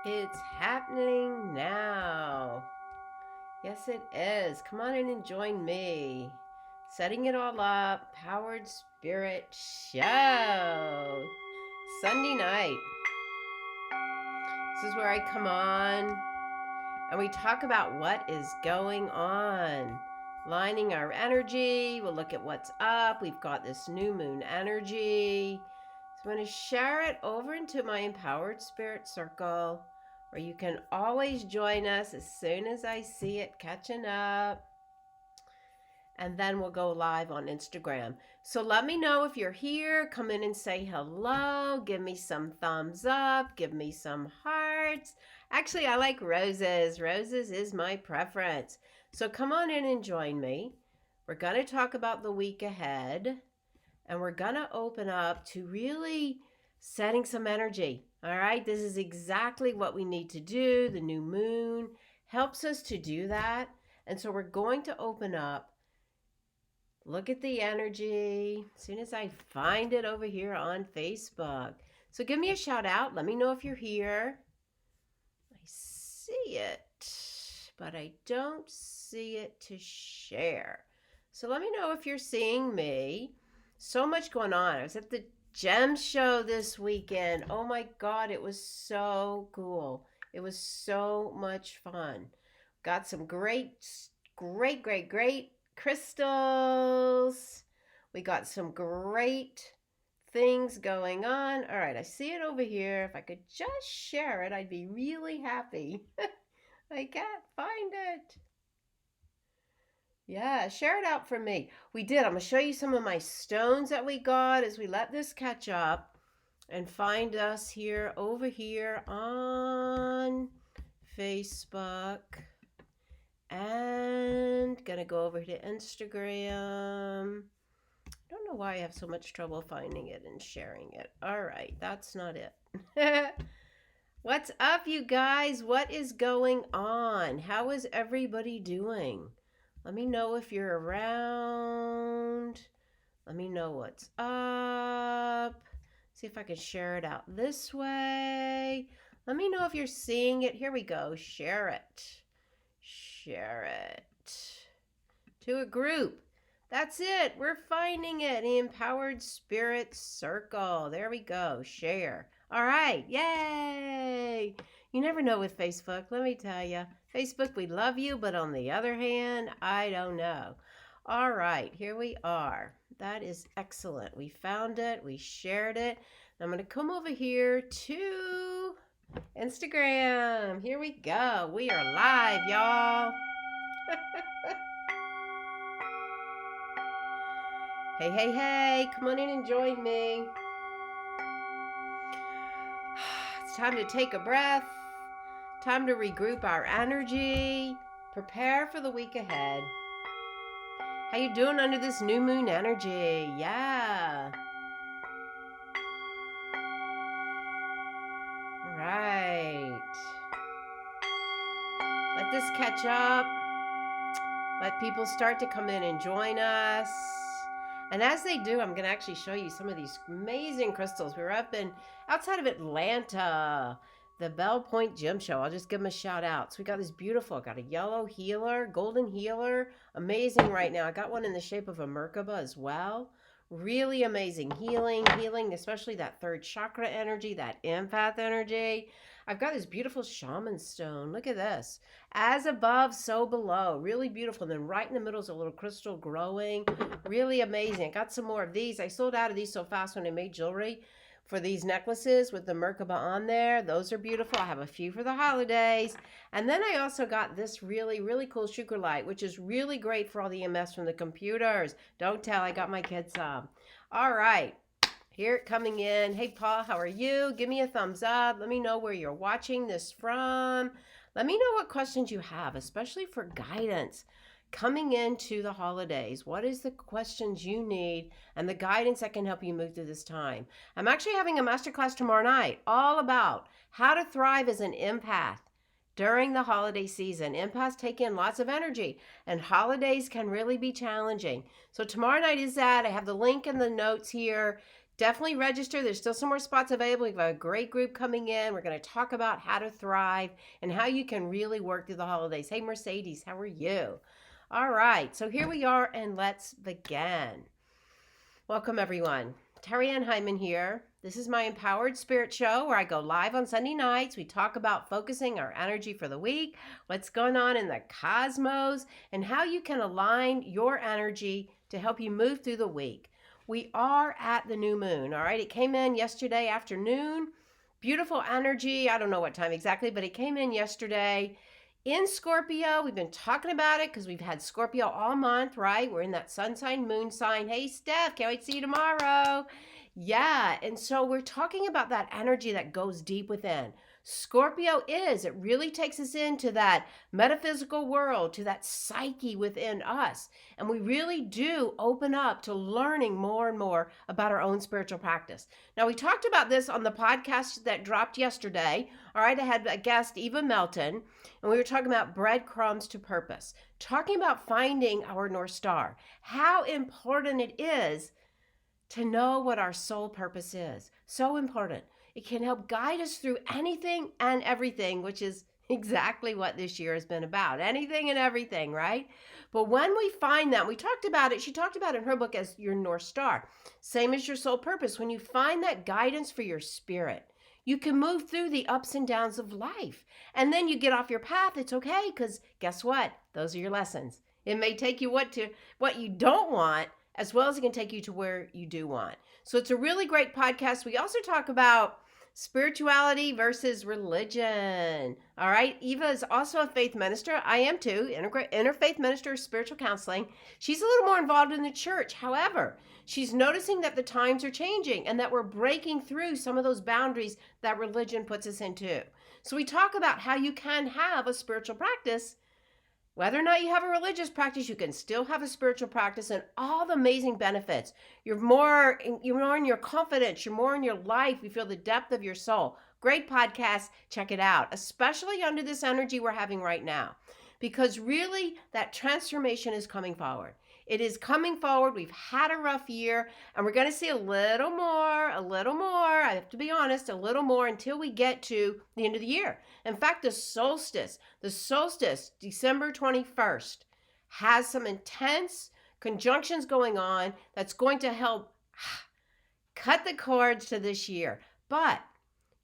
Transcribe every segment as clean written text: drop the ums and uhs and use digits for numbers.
It's happening now. Yes, it is. Come on in and join me. Setting it all up, Powered Spirit Show. Sunday night. This is where I come on and we talk about what is going on. Lining our energy. We'll look at what's up. We've got this new moon energy. So I'm going to share it over into my Empowered Spirit Circle, where you can always join us as soon as I see it catching up. And then we'll go live on Instagram. So let me know if you're here. Come in and say hello. Give me some thumbs up. Give me some hearts. Actually, I like roses. Roses is my preference. So come on in and join me. We're going to talk about the week ahead. And we're going to open up to really setting some energy. All right. This is exactly what we need to do. The new moon helps us to do that. And so we're going to open up. Look at the energy. As soon as I find it over here on Facebook. So give me a shout out. Let me know if you're here. I see it, but I don't see it to share. So let me know if you're seeing me. So much going on. I was at the Gem Show this weekend. Oh my God, it was so cool. It was so much fun. Got some great crystals. We got some great things going on. All right, I see it over here. If I could just share it, I'd be really happy. I can't find it. Yeah, share it out for me. We did. I'm going to show you some of my stones that we got as we let this catch up and find us here over here on Facebook. And gonna go over to Instagram. I don't know why I have so much trouble finding it and sharing it. All right, that's not it. What's up, you guys? What is going on? How is everybody doing? Let me know if you're around. Let me know what's up. See if I can share it out this way. Let me know if you're seeing it. Here we go. Share it. Share it to a group. That's it. We're finding it. The Empowered Spirit Circle. There we go. Share. All right. Yay. You never know with Facebook. Let me tell you. Facebook, we love you. But on the other hand, I don't know. All right. Here we are. That is excellent. We found it. We shared it. I'm going to come over here to Instagram. Here we go. We are live, y'all. Hey. Come on in and join me. It's time to take a breath. Time to regroup our energy. Prepare for the week ahead. How you doing under this new moon energy? Yeah. All right. Let this catch up. Let people start to come in and join us. And as they do, I'm going to actually show you some of these amazing crystals. We were up outside of Atlanta, the Bell Point Gym Show. I'll just give them a shout out. So we got this beautiful, got a yellow healer, golden healer. Amazing right now. I got one in the shape of a Merkaba as well. Really amazing healing, especially that third chakra energy, that empath energy. I've got this beautiful shaman stone. Look at this. As above, so below. Really beautiful. And then right in the middle is a little crystal growing. Really amazing. I got some more of these. I sold out of these so fast when I made jewelry for these necklaces with the Merkaba on there. Those are beautiful. I have a few for the holidays. And then I also got this really cool sugar light, which is really great for all the EMS from the computers. Don't tell, I got my kids some. All right. Here coming in. Hey, Paul, how are you? Give me a thumbs up. Let me know where you're watching this from. Let me know what questions you have, especially for guidance. Coming into the holidays, what is the questions you need and the guidance that can help you move through this time? I'm actually having a masterclass tomorrow night all about how to thrive as an empath during the holiday season. Empaths take in lots of energy and holidays can really be challenging. So tomorrow night is that. I have the link in the notes here. Definitely register. There's still some more spots available. We've got a great group coming in. We're going to talk about how to thrive and how you can really work through the holidays. Hey, Mercedes, how are you? All right, so here we are, and let's begin. Welcome, everyone. Terry Ann Hyman here. This is my Empowered Spirit Show where I go live on Sunday nights. We talk about focusing our energy for the week, what's going on in the cosmos, and how you can align your energy to help you move through the week. We are at the new moon, all right? It came in yesterday afternoon. Beautiful energy. I don't know what time exactly, but it came in yesterday in Scorpio. We've been talking about it because we've had Scorpio all month, right? We're in that sun sign, moon sign. Hey, Steph, can't wait to see you tomorrow. Yeah, and so we're talking about that energy that goes deep within. Scorpio it really takes us into that metaphysical world, to that psyche within us. And we really do open up to learning more and more about our own spiritual practice. Now, we talked about this on the podcast that dropped yesterday. All right, I had a guest, Eva Melton, and we were talking about breadcrumbs to purpose, talking about finding our North Star, how important it is to know what our soul purpose is. So important. It can help guide us through anything and everything, which is exactly what this year has been about. Anything and everything, right? But when we find that, we talked about it, she talked about it in her book as your North Star. Same as your soul purpose. When you find that guidance for your spirit, you can move through the ups and downs of life. And then you get off your path. It's okay, because guess what? Those are your lessons. It may take you what you don't want, as well as it can take you to where you do want. So it's a really great podcast. We also talk about spirituality versus religion. All right. Eva is also a faith minister. I am too. Interfaith minister of spiritual counseling. She's a little more involved in the church. However, she's noticing that the times are changing and that we're breaking through some of those boundaries that religion puts us into. So we talk about how you can have a spiritual practice. Whether or not you have a religious practice, you can still have a spiritual practice and all the amazing benefits. You're more in your confidence. You're more in your life. You feel the depth of your soul. Great podcast. Check it out, especially under this energy we're having right now, because really that transformation is coming forward. It is coming forward. We've had a rough year, and we're going to see a little more. I have to be honest, a little more until we get to the end of the year. In fact, the solstice, December 21st, has some intense conjunctions going on that's going to help cut the cords to this year. But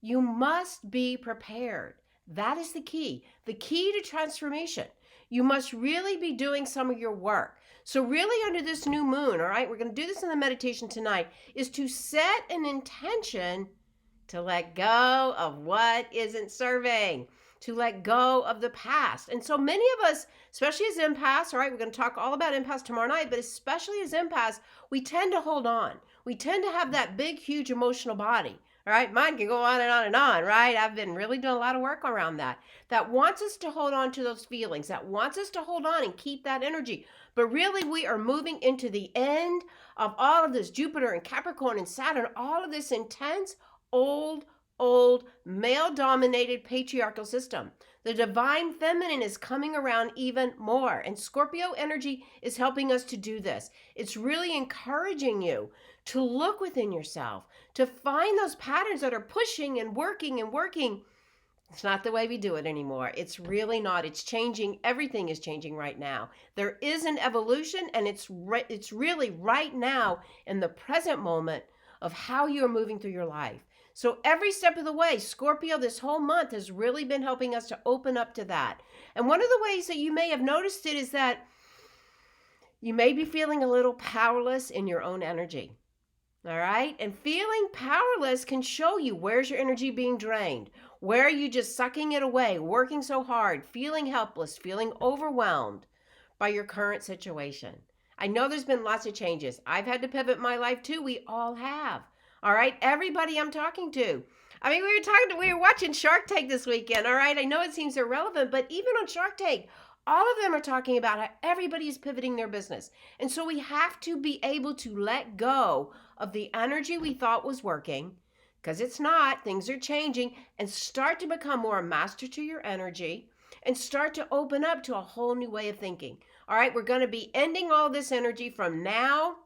you must be prepared. That is the key to transformation. You must really be doing some of your work. So really under this new moon, all right, we're going to do this in the meditation tonight, is to set an intention to let go of what isn't serving, to let go of the past. And so many of us, especially as empaths, all right, we're going to talk all about empaths tomorrow night, but especially as empaths, we tend to hold on. We tend to have that big, huge emotional body. All right, mine can go on and on and on, right? I've been really doing a lot of work around that wants us to hold on to those feelings, that wants us to hold on and keep that energy. But really, we are moving into the end of all of this Jupiter and Capricorn and Saturn, all of this intense, old, male-dominated patriarchal system. The divine feminine is coming around even more, and Scorpio energy is helping us to do this. It's really encouraging you to look within yourself, to find those patterns that are pushing and working and working. It's not the way we do it anymore. It's really not. It's changing. Everything is changing right now. There is an evolution, and it's really right now in the present moment of how you're moving through your life. So every step of the way, Scorpio this whole month has really been helping us to open up to that. And one of the ways that you may have noticed it is that you may be feeling a little powerless in your own energy. All right? And feeling powerless can show you where's your energy being drained. Where are you just sucking it away, working so hard, feeling helpless, feeling overwhelmed by your current situation. I know there's been lots of changes. I've had to pivot my life too. We all have. All right? Everybody I'm talking to. I mean, we were watching Shark Tank this weekend, all right? I know it seems irrelevant, but even on Shark Tank, all of them are talking about how everybody is pivoting their business. And so we have to be able to let go of the energy we thought was working, because it's not. Things are changing, and start to become more a master to your energy and start to open up to a whole new way of thinking. All right, we're going to be ending all this energy from now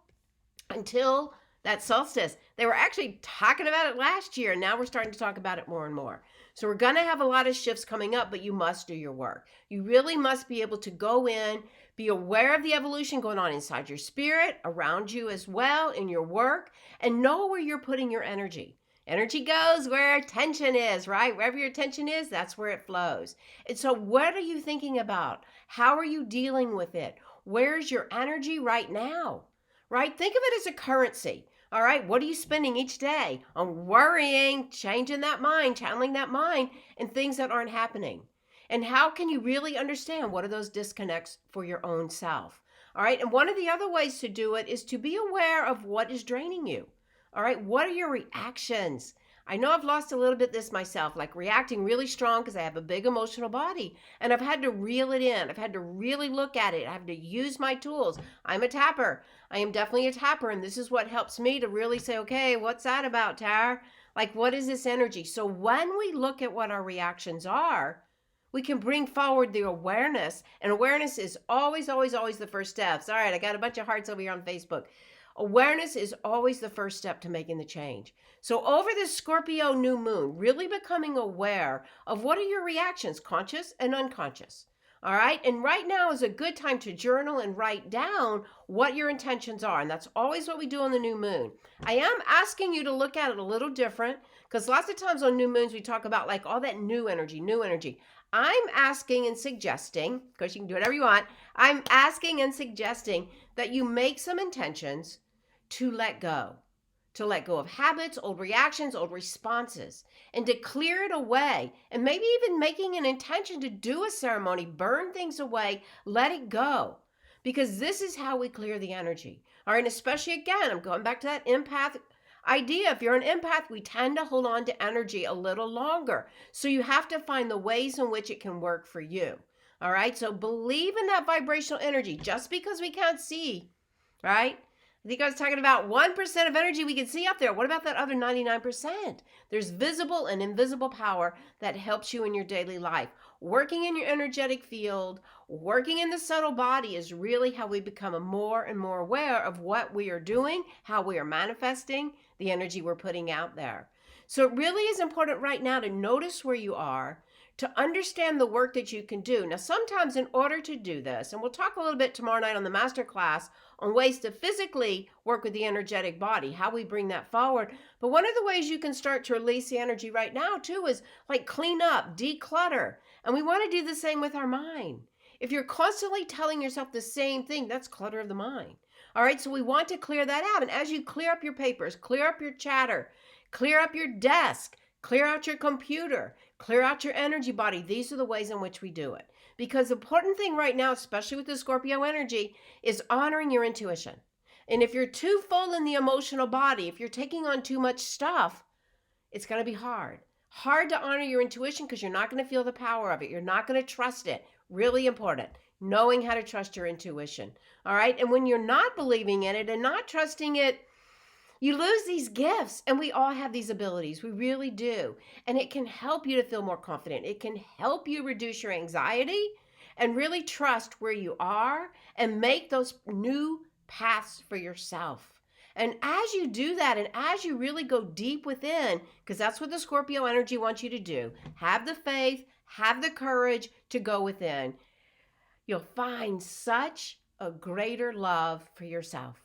until that solstice. They were actually talking about it last year, and now we're starting to talk about it more and more. So we're going to have a lot of shifts coming up, but you must do your work. You really must be able to go in, be aware of the evolution going on inside your spirit, around you as well, in your work, and know where you're putting your energy. Energy goes where attention is, right? Wherever your attention is, that's where it flows. And so, what are you thinking about? How are you dealing with it? Where's your energy right now? Right? Think of it as a currency. All right. What are you spending each day on worrying, changing that mind, channeling that mind, and things that aren't happening? And how can you really understand what are those disconnects for your own self? All right. And one of the other ways to do it is to be aware of what is draining you. All right. What are your reactions? I know I've lost a little bit this myself, like reacting really strong because I have a big emotional body and I've had to reel it in. I've had to really look at it. I have to use my tools. I'm a tapper. I am definitely a tapper. And this is what helps me to really say, okay, what's that about, Tara? Like, what is this energy? So when we look at what our reactions are, we can bring forward the awareness. And awareness is always, always, always the first steps. All right, I got a bunch of hearts over here on Facebook. Awareness is always the first step to making the change. So over this Scorpio new moon, really becoming aware of what are your reactions, conscious and unconscious. All right. And right now is a good time to journal and write down what your intentions are. And that's always what we do on the new moon. I am asking you to look at it a little different because lots of times on new moons, we talk about like all that new energy, new energy. I'm asking and suggesting, because you can do whatever you want. I'm asking and suggesting that you make some intentions to let go of habits, old reactions, old responses, and to clear it away. And maybe even making an intention to do a ceremony, burn things away, let it go. Because this is how we clear the energy. All right, and especially again, I'm going back to that empath idea. If you're an empath, we tend to hold on to energy a little longer. So you have to find the ways in which it can work for you. All right, so believe in that vibrational energy just because we can't see, right? I think I was talking about 1% of energy we can see up there. What about that other 99%? There's visible and invisible power that helps you in your daily life. Working in your energetic field, working in the subtle body is really how we become more and more aware of what we are doing, how we are manifesting, the energy we're putting out there. So it really is important right now to notice where you are, to understand the work that you can do. Now, sometimes in order to do this, and we'll talk a little bit tomorrow night on the Masterclass on ways to physically work with the energetic body, how we bring that forward. But one of the ways you can start to release the energy right now, too, is like clean up, declutter. And we want to do the same with our mind. If you're constantly telling yourself the same thing, that's clutter of the mind. All right, so we want to clear that out. And as you clear up your papers, clear up your chatter, clear up your desk, clear out your computer, clear out your energy body. These are the ways in which we do it. Because the important thing right now, especially with the Scorpio energy, is honoring your intuition. And if you're too full in the emotional body, if you're taking on too much stuff, it's going to be hard. Hard to honor your intuition because you're not going to feel the power of it. You're not going to trust it. Really important. Knowing how to trust your intuition. All right. And when you're not believing in it and not trusting it, you lose these gifts, and we all have these abilities. We really do. And it can help you to feel more confident. It can help you reduce your anxiety and really trust where you are and make those new paths for yourself. And as you do that, and as you really go deep within, because that's what the Scorpio energy wants you to do, have the faith, have the courage to go within, you'll find such a greater love for yourself.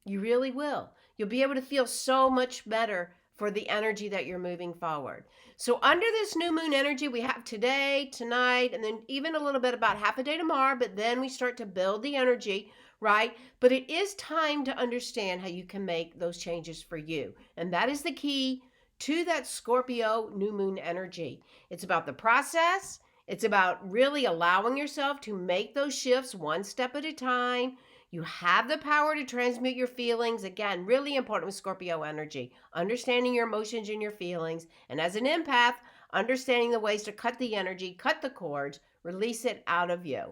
You really will. You'll be able to feel so much better for the energy that you're moving forward. So under this new moon energy, we have today, tonight, and then even a little bit about half a day tomorrow, but then we start to build the energy, right? But it is time to understand how you can make those changes for you. And that is the key to that Scorpio new moon energy. It's about the process. It's about really allowing yourself to make those shifts one step at a time. You have the power to transmute your feelings. Again, really important with Scorpio energy. Understanding your emotions and your feelings. And as an empath, understanding the ways to cut the energy, cut the cords, release it out of you.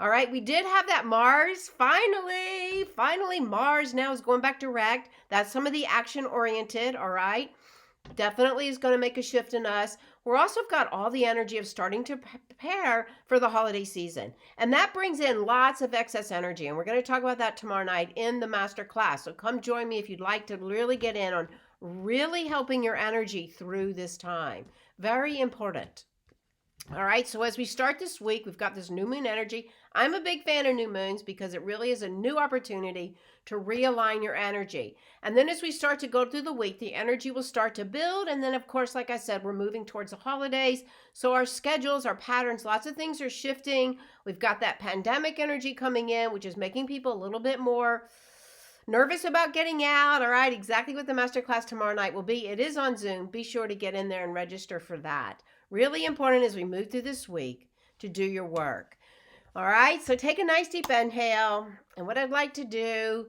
All right, we did have that Mars. Finally, Mars now is going back direct. That's some of the action oriented, all right? definitely is going to make a shift in us. We're also got all the energy of starting to prepare for the holiday season. And that brings in lots of excess energy. And we're going to talk about that tomorrow night in the master class. So come join me if you'd like to really get in on really helping your energy through this time. Very important. All right, so as we start this week, we've got this new moon energy. I'm a big fan of new moons because it really is a new opportunity to realign your energy. And then as we start to go through the week, the energy will start to build. And then, of course, like I said, we're moving towards the holidays. So our schedules, our patterns, lots of things are shifting. We've got that pandemic energy coming in, which is making people a little bit more nervous about getting out. All right, exactly what the masterclass tomorrow night will be. It is on Zoom. Be sure to get in there and register for that. Really important as we move through this week to do your work. All right, so take a nice deep inhale. And what I'd like to do,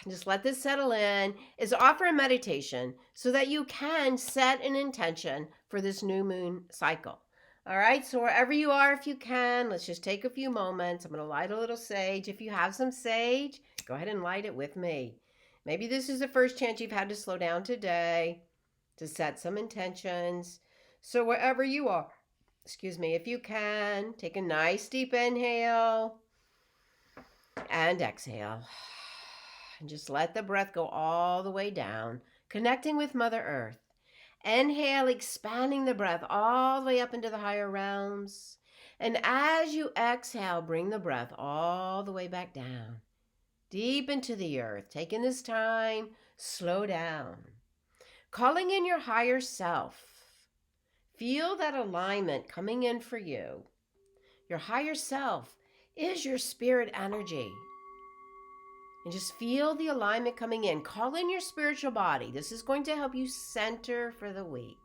just let this settle in, is offer a meditation so that you can set an intention for this new moon cycle. All right, so wherever you are, if you can, let's just take a few moments. I'm going to light a little sage. If you have some sage, go ahead and light it with me. Maybe this is the first chance you've had to slow down today to set some intentions. So wherever you are, if you can, take a nice deep inhale and exhale. And just let the breath go all the way down, connecting with Mother Earth. Inhale, expanding the breath all the way up into the higher realms. And as you exhale, bring the breath all the way back down, deep into the earth. Taking this time, slow down. Calling in your higher self. Feel that alignment coming in for you. Your higher self is your spirit energy. And just feel the alignment coming in. Call in your spiritual body. This is going to help you center for the week.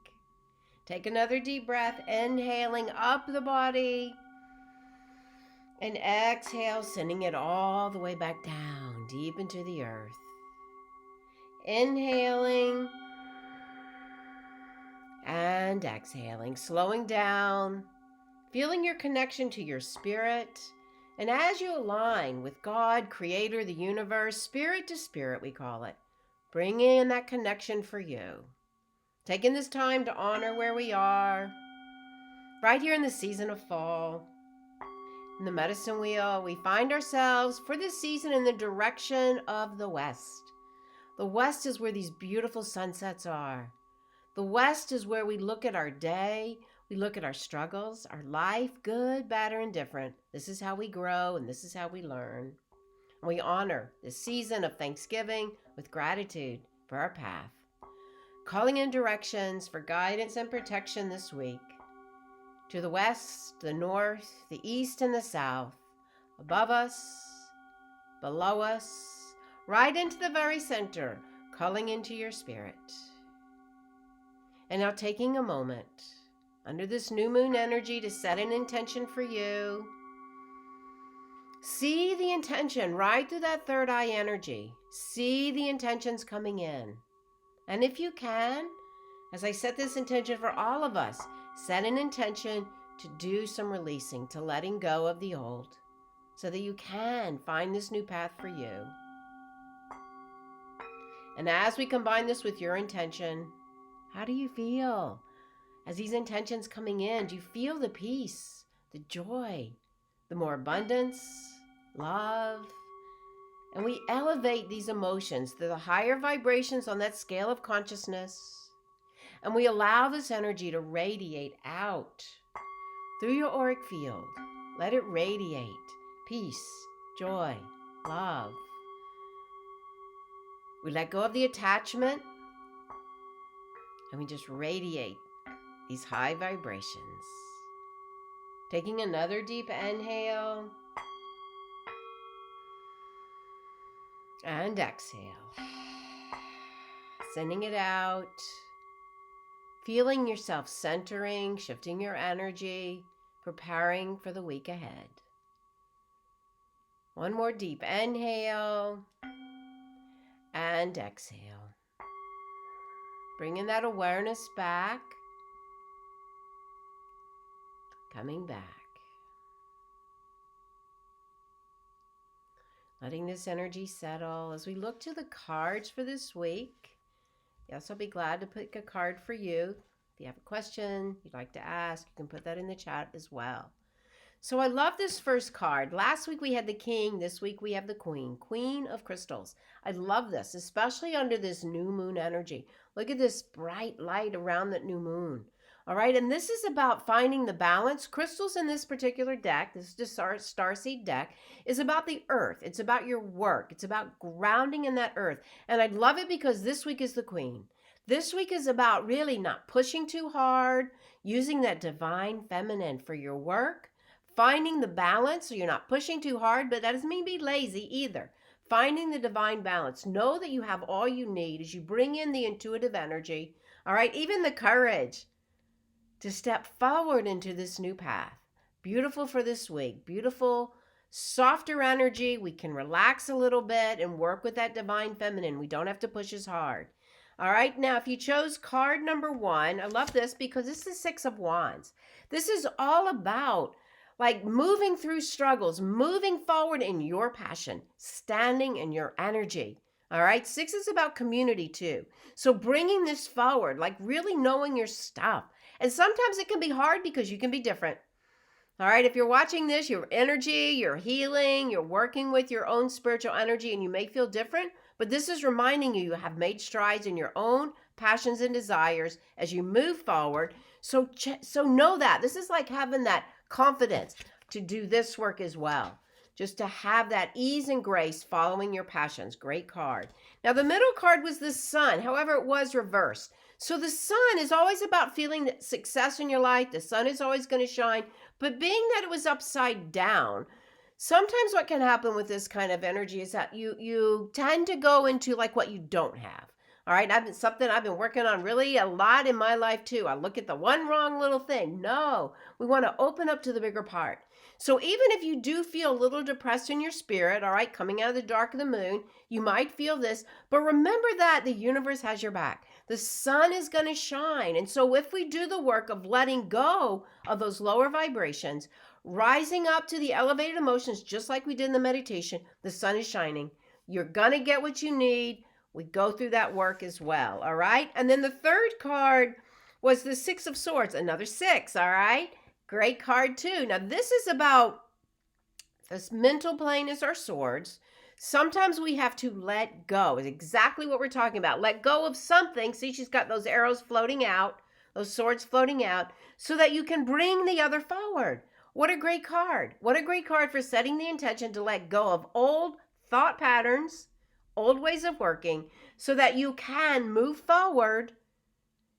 Take another deep breath, inhaling up the body. And exhale, sending it all the way back down, deep into the earth. Inhaling and exhaling, slowing down, feeling your connection to your spirit. And as you align with God, Creator, the universe, spirit to spirit, we call it, bring in that connection for you. Taking this time to honor where we are, right here in the season of fall. In the medicine wheel, we find ourselves for this season in the direction of the west. The west is where these beautiful sunsets are. The west is where we look at our day, we look at our struggles, our life, good, bad, or indifferent. This is how we grow and this is how we learn. And we honor this season of Thanksgiving with gratitude for our path. Calling in directions for guidance and protection this week. To the west, the north, the east, and the south. Above us, below us, right into the very center, calling into your spirit. And now taking a moment under this new moon energy to set an intention for you. See the intention right through that third eye energy. See the intentions coming in. And if you can, as I set this intention for all of us, set an intention to do some releasing, to letting go of the old, so that you can find this new path for you. And as we combine this with your intention, how do you feel? As these intentions coming in, do you feel the peace, the joy, the more abundance, love? And we elevate these emotions to the higher vibrations on that scale of consciousness. And we allow this energy to radiate out through your auric field. Let it radiate peace, joy, love. We let go of the attachment and we just radiate these high vibrations. Taking another deep inhale and exhale. Sending it out. Feeling yourself centering, shifting your energy, preparing for the week ahead. One more deep inhale and exhale. Bringing that awareness back. Coming back. Letting this energy settle as we look to the cards for this week. Yes, I'll be glad to pick a card for you. If you have a question you'd like to ask, you can put that in the chat as well. So I love this first card. Last week we had the king. This week we have the queen. Queen of crystals. I love this, especially under this new moon energy. Look at this bright light around that new moon. All right, and this is about finding the balance. Crystals in this particular deck, this is the Starseed deck, is about the earth. It's about your work. It's about grounding in that earth. And I love it because this week is the queen. This week is about really not pushing too hard, using that divine feminine for your work, finding the balance so you're not pushing too hard, but that doesn't mean be lazy either. Finding the divine balance. Know that you have all you need as you bring in the intuitive energy, all right, even the courage to step forward into this new path. Beautiful for this week. Beautiful, softer energy. We can relax a little bit and work with that divine feminine. We don't have to push as hard. All right, now if you chose card number 1, I love this because this is 6 of Wands. This is all about like moving through struggles, moving forward in your passion, standing in your energy. All right. 6 is about community too. So bringing this forward, like really knowing your stuff. And sometimes it can be hard because you can be different. All right. If you're watching this, your energy, you're healing, you're working with your own spiritual energy, and you may feel different, but this is reminding you have made strides in your own passions and desires as you move forward. So know that this is like having that confidence to do this work as well. Just to have that ease and grace following your passions. Great card. Now, the middle card was the sun. However, it was reversed. So the sun is always about feeling success in your life. The sun is always going to shine. But being that it was upside down, sometimes what can happen with this kind of energy is that you tend to go into like what you don't have. All right, something I've been working on really a lot in my life too. I look at the one wrong little thing. No, we want to open up to the bigger part. So even if you do feel a little depressed in your spirit, all right, coming out of the dark of the moon, you might feel this, but remember that the universe has your back. The sun is going to shine. And so if we do the work of letting go of those lower vibrations, rising up to the elevated emotions, just like we did in the meditation, the sun is shining. You're going to get what you need. We go through that work as well, all right? And then the third card was the 6 of Swords, another 6, all right? Great card too. Now this is about, this mental plane is our swords. Sometimes we have to let go. Is exactly what we're talking about. Let go of something. See, she's got those arrows floating out, those swords floating out, so that you can bring the other forward. What a great card. What a great card for setting the intention to let go of old thought patterns, old ways of working, so that you can move forward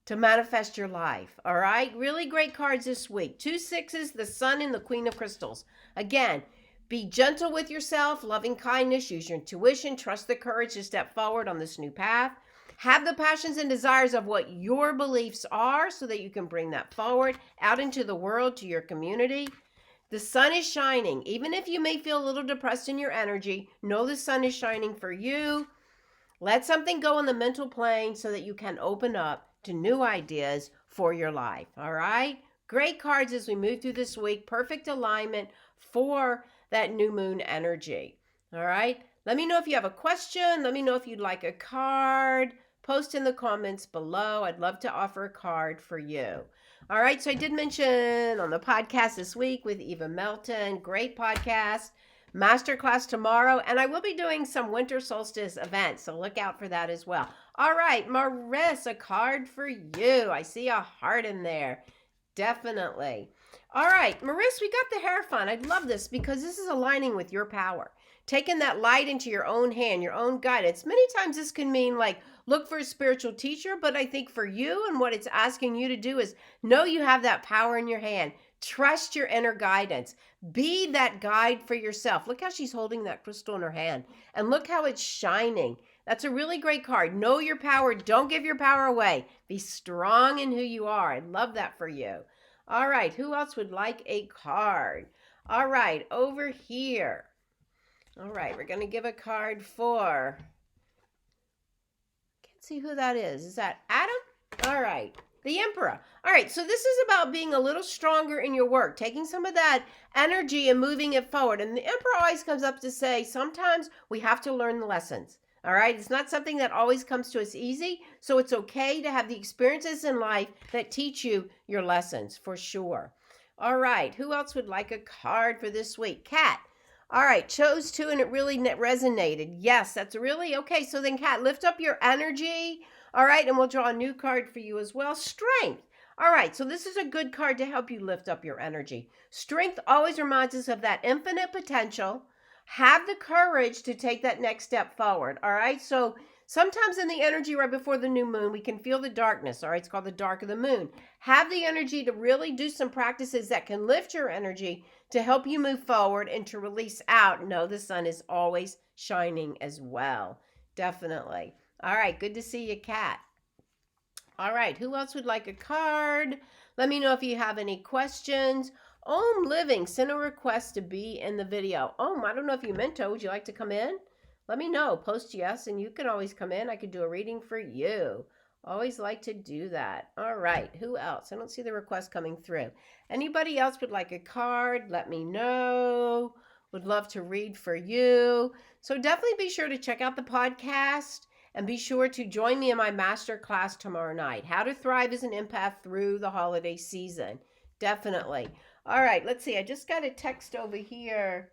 to manifest your life. All right. Really great cards this week. 2 6s, the sun and the queen of crystals. Again, be gentle with yourself, loving kindness, use your intuition, trust the courage to step forward on this new path. Have the passions and desires of what your beliefs are so that you can bring that forward out into the world, to your community. The sun is shining. Even if you may feel a little depressed in your energy, know the sun is shining for you. Let something go on the mental plane so that you can open up to new ideas for your life. All right? Great cards as we move through this week. Perfect alignment for that new moon energy. All right? Let me know if you have a question. Let me know if you'd like a card. Post in the comments below. I'd love to offer a card for you. All right, so I did mention on the podcast this week with Eva Melton, great podcast, Masterclass tomorrow, and I will be doing some winter solstice events, so look out for that as well. All right, Maris, a card for you. I see a heart in there. Definitely. All right, Maris, we got the Hierophant. I love this because this is aligning with your power. Taking that light into your own hand, your own guidance. Many times this can mean like look for a spiritual teacher, but I think for you and what it's asking you to do is know you have that power in your hand. Trust your inner guidance. Be that guide for yourself. Look how she's holding that crystal in her hand and look how it's shining. That's a really great card. Know your power. Don't give your power away. Be strong in who you are. I love that for you. All right. Who else would like a card? All right. Over here. All right. We're going to give a card for, can't see who that is. Is that Adam? All right. The Emperor. All right. So this is about being a little stronger in your work, taking some of that energy and moving it forward. And the Emperor always comes up to say, sometimes we have to learn the lessons. All right. It's not something that always comes to us easy. So it's okay to have the experiences in life that teach you your lessons for sure. All right. Who else would like a card for this week? Kat. All right. Chose two and it really resonated. Yes, that's really okay. So then, Kat, lift up your energy. All right. And we'll draw a new card for you as well. Strength. All right. So this is a good card to help you lift up your energy. Strength always reminds us of that infinite potential. Have the courage to take that next step forward. All right. So sometimes in the energy right before the new moon, we can feel the darkness. All right. It's called the dark of the moon. Have the energy to really do some practices that can lift your energy to help you move forward and to release out. No, the sun is always shining as well. Definitely. All right. Good to see you, Kat. All right. Who else would like a card? Let me know if you have any questions. Om Living, send a request to be in the video. Om, I don't know if you meant to. Would you like to come in? Let me know. Post yes, and you can always come in. I could do a reading for you. Always like to do that. All right. Who else? I don't see the request coming through. Anybody else would like a card? Let me know. Would love to read for you. So definitely be sure to check out the podcast. And be sure to join me in my masterclass tomorrow night. How to thrive as an empath through the holiday season. Definitely. All right, let's see. I just got a text over here.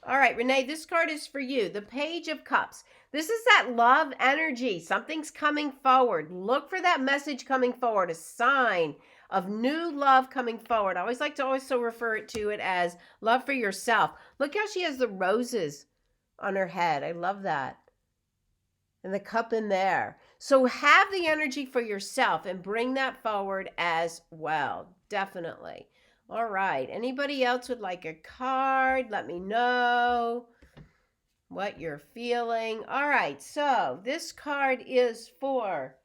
All right, Renee, this card is for you. The Page of Cups. This is that love energy. Something's coming forward. Look for that message coming forward, a sign of new love coming forward. I always like to also refer to it as love for yourself. Look how she has the roses on her head. I love that. And the cup in there. So have the energy for yourself and bring that forward as well. Definitely. All right. Anybody else would like a card? Let me know what you're feeling. All right. So this card is for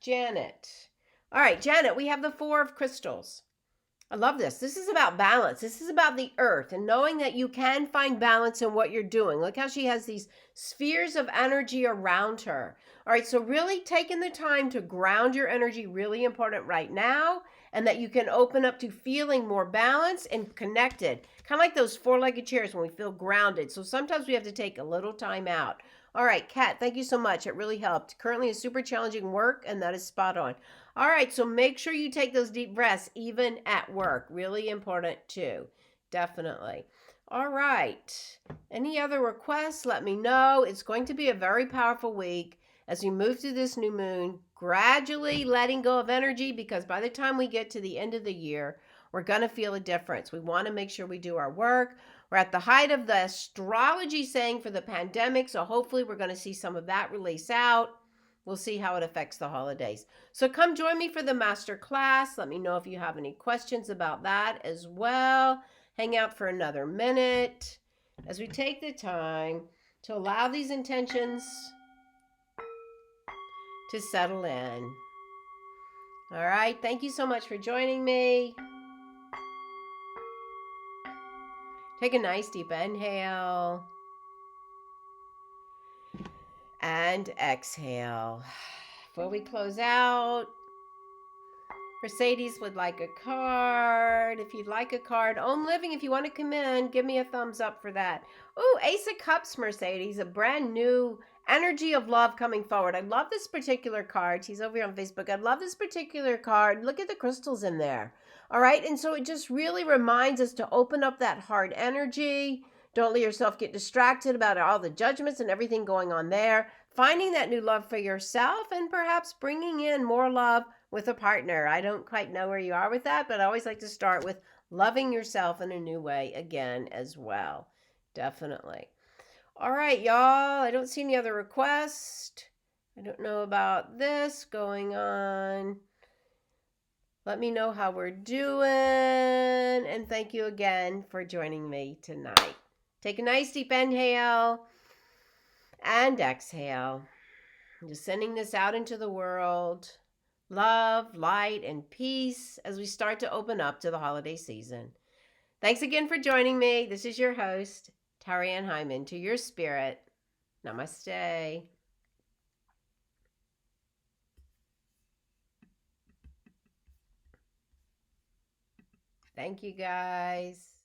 Janet. All right, Janet, we have the Four of Crystals. I love this. This is about balance. This is about the earth and knowing that you can find balance in what you're doing. Look how she has these spheres of energy around her. All right, so really taking the time to ground your energy, really important right now, and that you can open up to feeling more balanced and connected. Kind of like those four-legged chairs when we feel grounded. So sometimes we have to take a little time out. All right, Kat, thank you so much. It really helped. Currently a super challenging work, and that is spot on. All right, so make sure you take those deep breaths even at work. Really important too. Definitely. All right. Any other requests? Let me know. It's going to be a very powerful week as we move through this new moon, gradually letting go of energy because by the time we get to the end of the year, we're going to feel a difference. We want to make sure we do our work. We're at the height of the astrology saying for the pandemic, so hopefully we're going to see some of that release out. We'll see how it affects the holidays. So come join me for the master class. Let me know if you have any questions about that as well. Hang out for another minute as we take the time to allow these intentions to settle in. All right. Thank you so much for joining me. Take a nice deep inhale and exhale. Before we close out, Mercedes would like a card. If you'd like a card, Om Living, if you want to come in, give me a thumbs up for that. Oh, Ace of Cups, Mercedes, a brand new energy of love coming forward. I love this particular card. She's over here on Facebook. I love this particular card. Look at the crystals in there. All right. And so it just really reminds us to open up that heart energy. Don't let yourself get distracted about all the judgments and everything going on there. Finding that new love for yourself and perhaps bringing in more love with a partner. I don't quite know where you are with that, but I always like to start with loving yourself in a new way again as well. Definitely. All right, y'all. I don't see any other requests. I don't know about this going on. Let me know how we're doing. And thank you again for joining me tonight. Take a nice deep inhale and exhale. I'm just sending this out into the world. Love, light, and peace as we start to open up to the holiday season. Thanks again for joining me. This is your host, Tarianne Hyman. To your spirit, namaste. Thank you, guys.